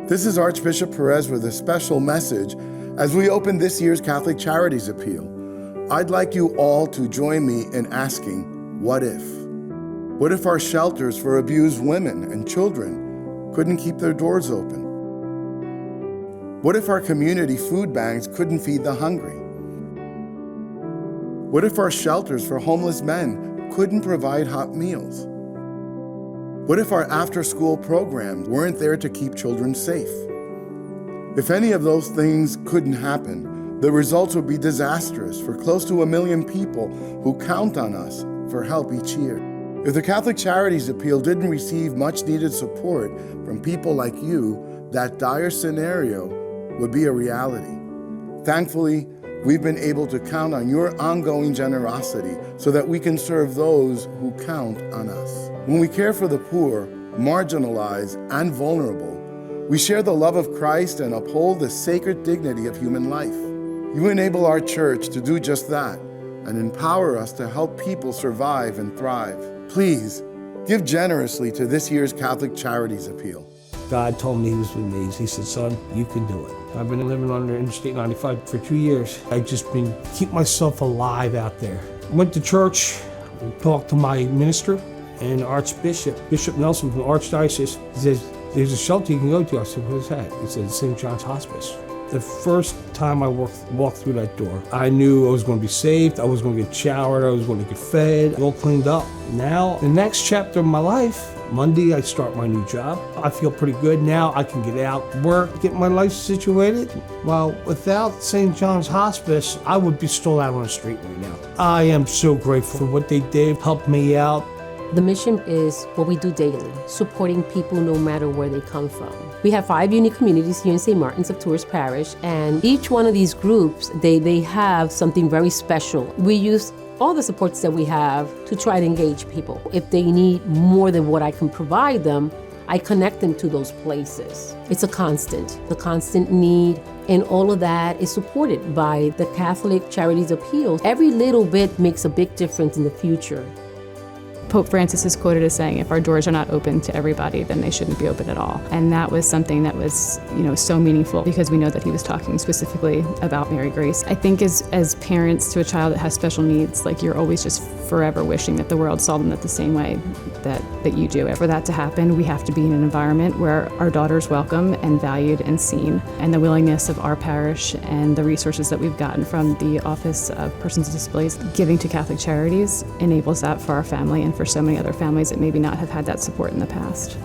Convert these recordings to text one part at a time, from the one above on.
This is Archbishop Perez with a special message as we open this year's Catholic Charities Appeal. I'd like you all to join me in asking, what if? What if our shelters for abused women and children couldn't keep their doors open? What if our community food banks couldn't feed the hungry? What if our shelters for homeless men couldn't provide hot meals? What if our after-school programs weren't there to keep children safe? If any of those things couldn't happen, the results would be disastrous for close to 1 million people who count on us for help each year. If the Catholic Charities Appeal didn't receive much-needed support from people like you, that dire scenario would be a reality. Thankfully, we've been able to count on your ongoing generosity so that we can serve those who count on us. When we care for the poor, marginalized, and vulnerable, we share the love of Christ and uphold the sacred dignity of human life. You enable our church to do just that and empower us to help people survive and thrive. Please, give generously to this year's Catholic Charities Appeal. God told me he was with me. He said, son, you can do it. I've been living on Interstate 95 for 2 years. I've just been keep myself alive out there. Went to church, talked to my minister and Archbishop, Bishop Nelson from the Archdiocese. He says, there's a shelter you can go to. I said, what's that? He said, St. John's Hospice. The first time I walked through that door, I knew I was going to be saved, I was going to get showered, I was going to get fed, all cleaned up. Now, the next chapter of my life, Monday I start my new job. I feel pretty good now. I can get out, work, get my life situated. Well, without St. John's Hospice, I would be still out on the street right now. I am so grateful for what they did, helped me out. The mission is what we do daily, supporting people no matter where they come from. We have 5 unique communities here in St. Martin's of Tours Parish, and each one of these groups, they have something very special. We use all the supports that we have to try to engage people. If they need more than what I can provide them, I connect them to those places. It's a constant need, and all of that is supported by the Catholic Charities Appeal. Every little bit makes a big difference in the future. Pope Francis is quoted as saying, if our doors are not open to everybody, then they shouldn't be open at all. And that was something that was, so meaningful because we know that he was talking specifically about Mary Grace. I think as parents to a child that has special needs, you're always just forever wishing that the world saw them the same way that you do. For that to happen, we have to be in an environment where our daughter's welcome and valued and seen. And the willingness of our parish and the resources that we've gotten from the Office of Persons with Disabilities giving to Catholic Charities enables that for our family and for so many other families that maybe not have had that support in the past.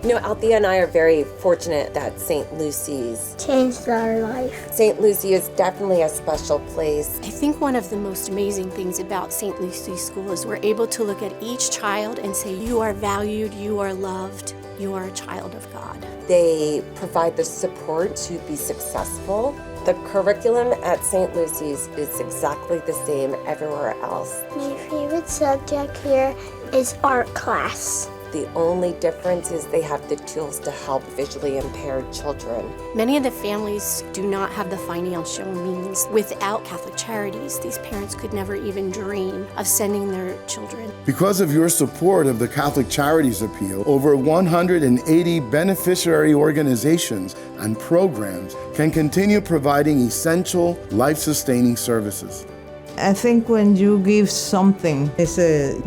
Althea and I are very fortunate that St. Lucy's changed our life. St. Lucy is definitely a special place. I think one of the most amazing things about St. Lucy's School is we're able to look at each child and say, you are valued, you are loved, you are a child of God. They provide the support to be successful. The curriculum at St. Lucy's is exactly the same everywhere else. My favorite subject here is art class. The only difference is they have the tools to help visually impaired children. Many of the families do not have the financial means. Without Catholic Charities, these parents could never even dream of sending their children. Because of your support of the Catholic Charities Appeal, over 180 beneficiary organizations and programs can continue providing essential, life-sustaining services. I think when you give something, it's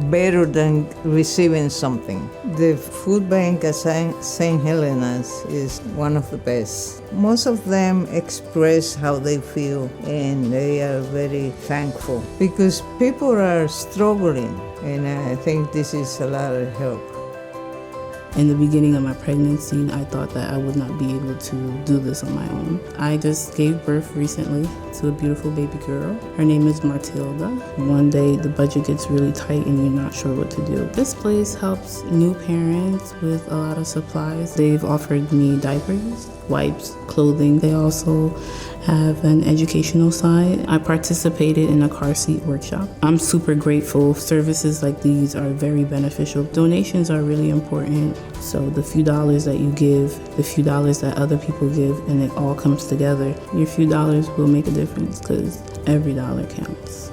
better than receiving something. The food bank at St. Helena's is one of the best. Most of them express how they feel, and they are very thankful because people are struggling, and I think this is a lot of help. In the beginning of my pregnancy, I thought that I would not be able to do this on my own. I just gave birth recently to a beautiful baby girl. Her name is Matilda. One day the budget gets really tight and you're not sure what to do. This place helps new parents with a lot of supplies. They've offered me diapers, wipes, clothing. They also have an educational side. I participated in a car seat workshop. I'm super grateful. Services like these are very beneficial. Donations are really important. So the few dollars that you give, the few dollars that other people give, and it all comes together, your few dollars will make a difference because every dollar counts.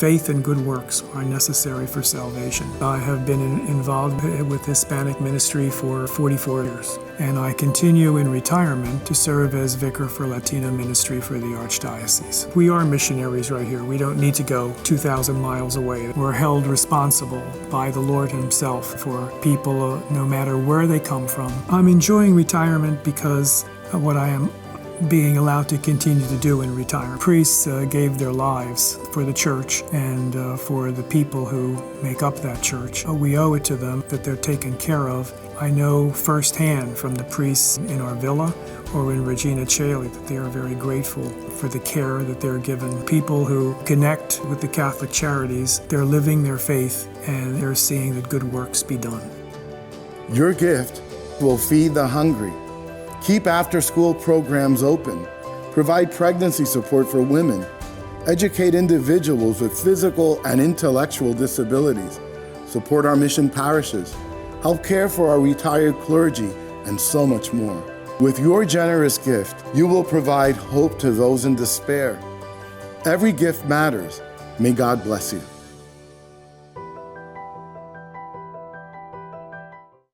faith and good works are necessary for salvation. I have been involved with Hispanic ministry for 44 years, and I continue in retirement to serve as vicar for Latino ministry for the Archdiocese. We are missionaries right here. We don't need to go 2,000 miles away. We're held responsible by the Lord Himself for people no matter where they come from. I'm enjoying retirement because of what I am being allowed to continue to do in retirement. Priests gave their lives for the church and for the people who make up that church. We owe it to them that they're taken care of. I know firsthand from the priests in our villa or in Regina Coeli that they are very grateful for the care that they're given. People who connect with the Catholic Charities, they're living their faith and they're seeing that good works be done. Your gift will feed the hungry, keep after-school programs open, provide pregnancy support for women, educate individuals with physical and intellectual disabilities, support our mission parishes, help care for our retired clergy, and so much more. With your generous gift, you will provide hope to those in despair. Every gift matters. May God bless you.